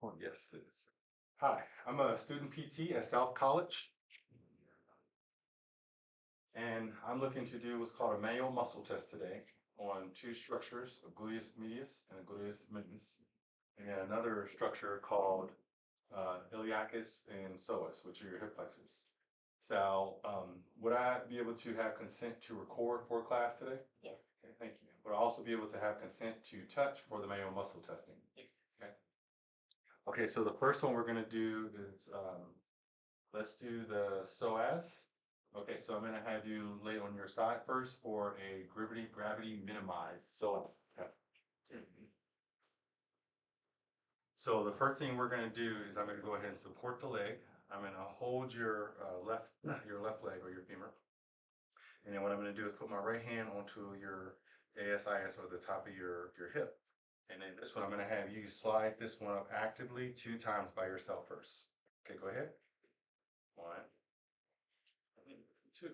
Oh, yes, it is. Hi, I'm a student PT at South College, and I'm looking to do what's called a manual muscle test today on two structures, a gluteus medius and a gluteus minimus, and then another structure called iliacus and psoas, which are your hip flexors. So, would I be able to have consent to record for class today? Yes. Okay, thank you. Would I also be able to have consent to touch for the manual muscle testing? Yes. Okay. Okay, so the first one we're going to do is let's do the psoas. Okay, so I'm going to have you lay on your side first for a gravity minimize. So the first thing we're going to do is I'm going to go ahead and support the leg. I'm going to hold your left leg or your femur. And then what I'm going to do is put my right hand onto your ASIS or the top of your hip. And then this one, I'm going to have you slide this one up actively 2 times by yourself first. Okay, go ahead. 1, 2.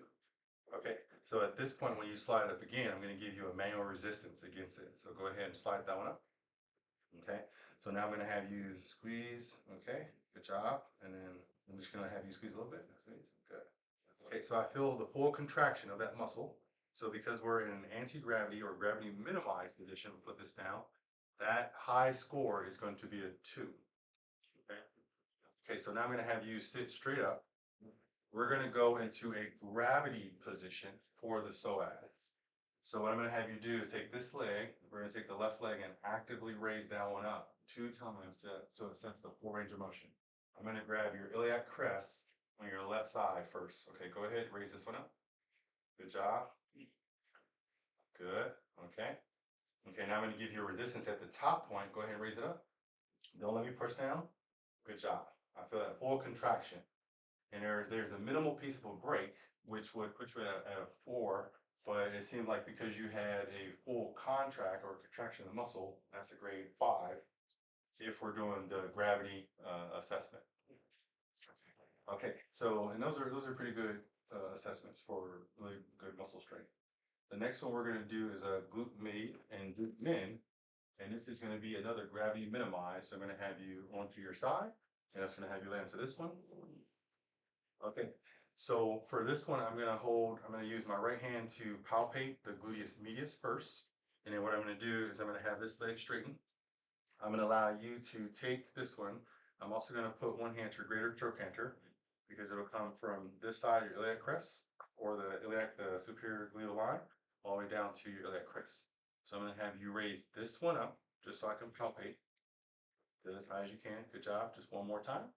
Okay, so at this point, when you slide it up again, I'm going to give you a manual resistance against it. So go ahead and slide that one up. Okay, so now I'm going to have you squeeze. Okay, good job. And then I'm just going to have you squeeze a little bit. Squeeze. Good. Okay, so I feel the full contraction of that muscle. So because we're in an anti-gravity or gravity minimized position, we'll put this down. That high score is going to be a 2. Okay. Okay, so now I'm going to have you sit straight up. We're going to go into a gravity position for the psoas. So what I'm going to have you do is take this leg, we're going to take the left leg and actively raise that one up 2 times to sense the full range of motion. I'm going to grab your iliac crest on your left side first. Okay, go ahead, raise this one up. Good job. Good. Okay. Okay, now I'm going to give you a resistance at the top point. Go ahead and raise it up. Don't let me push down. Good job. I feel that full contraction. And there's a minimal piece of a break, which would put you at a 4, but it seemed like because you had a full contract or contraction of the muscle, that's a grade 5 if we're doing the gravity assessment. Okay, so and those are pretty good assessments for really good muscle strength. The next one we're going to do is a glute med and glute min, and this is going to be another gravity minimized. So I'm going to have you onto your side, and that's going to have you land to this one. Okay, so for this one, I'm going to use my right hand to palpate the gluteus medius first. And then what I'm going to do is I'm going to have this leg straighten. I'm going to allow you to take this one. I'm also going to put one hand to your greater trochanter because it'll come from this side of your iliac crest or the superior gluteal line all the way down to your iliac crest. So I'm going to have you raise this one up just so I can palpate. Get as high as you can. Good job. Just one more time.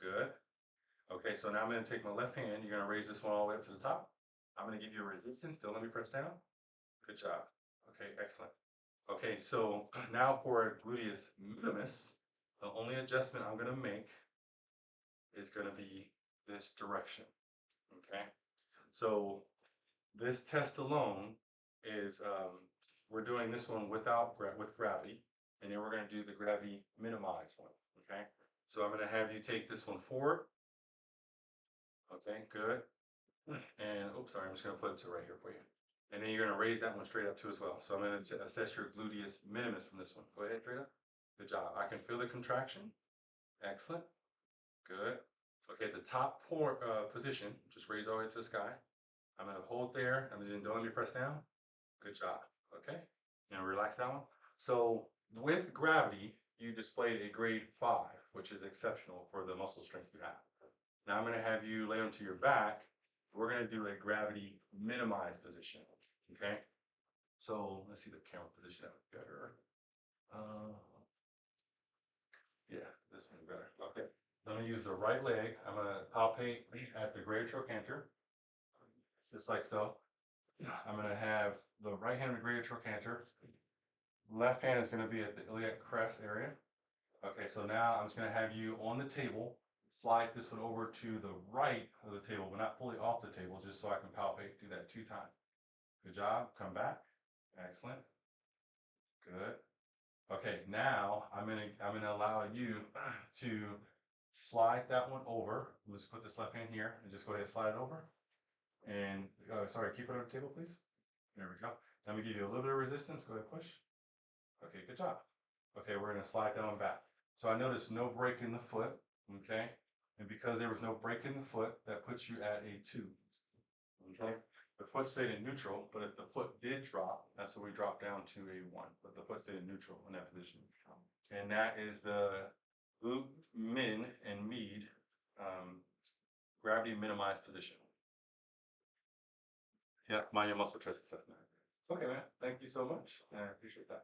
Good. Okay, so now I'm going to take my left hand. You're going to raise this one all the way up to the top. I'm going to give you a resistance. Don't let me press down. Good job. Okay, excellent. Okay, so now for a gluteus minimus, the only adjustment I'm going to make is going to be this direction. Okay, so this test alone is we're doing this one with gravity, and then we're going to do the gravity minimized one. Okay, so I'm going to have you take this one forward. Okay, good. And oops, sorry, I'm just going to put it to right here for you. And then you're going to raise that one straight up too as well. So I'm going to assess your gluteus minimus from this one. Go ahead, straight up. Good job. I can feel the contraction. Excellent. Good. Okay, at the top position, just raise all the way to the sky. I'm going to hold there, and then don't let me press down. Good job. Okay. Now relax that one. So with gravity, you displayed a grade 5, which is exceptional for the muscle strength you have. Now I'm going to have you lay onto your back. We're going to do a gravity minimized position. Okay. So let's see the camera position that would be better. Yeah, this one's better. Okay. I'm going to use the right leg. I'm going to palpate at the greater trochanter, just like so. I'm going to have the right hand on the greater trochanter. Left hand is going to be at the iliac crest area. Okay, so now I'm just going to have you on the table. Slide this one over to the right of the table, but not fully off the table, just so I can palpate. Do that 2 times. Good job. Come back. Excellent. Good. Okay, now I'm gonna allow you to slide that one over. Let's put this left hand here and just go ahead and slide it over. And sorry, keep it on the table, please. There we go. Let me give you a little bit of resistance. Go ahead, push. Okay, good job. Okay, we're gonna slide that one back. So I noticed no break in the foot, okay? And because there was no break in the foot, that puts you at a 2, okay? The foot stayed in neutral, but if the foot did drop, that's what we dropped down to a 1, but the foot stayed in neutral in that position. And that is the glute min and med gravity minimized position. Yeah, mind your muscle test assessment. Okay, man. Thank you so much. I appreciate that.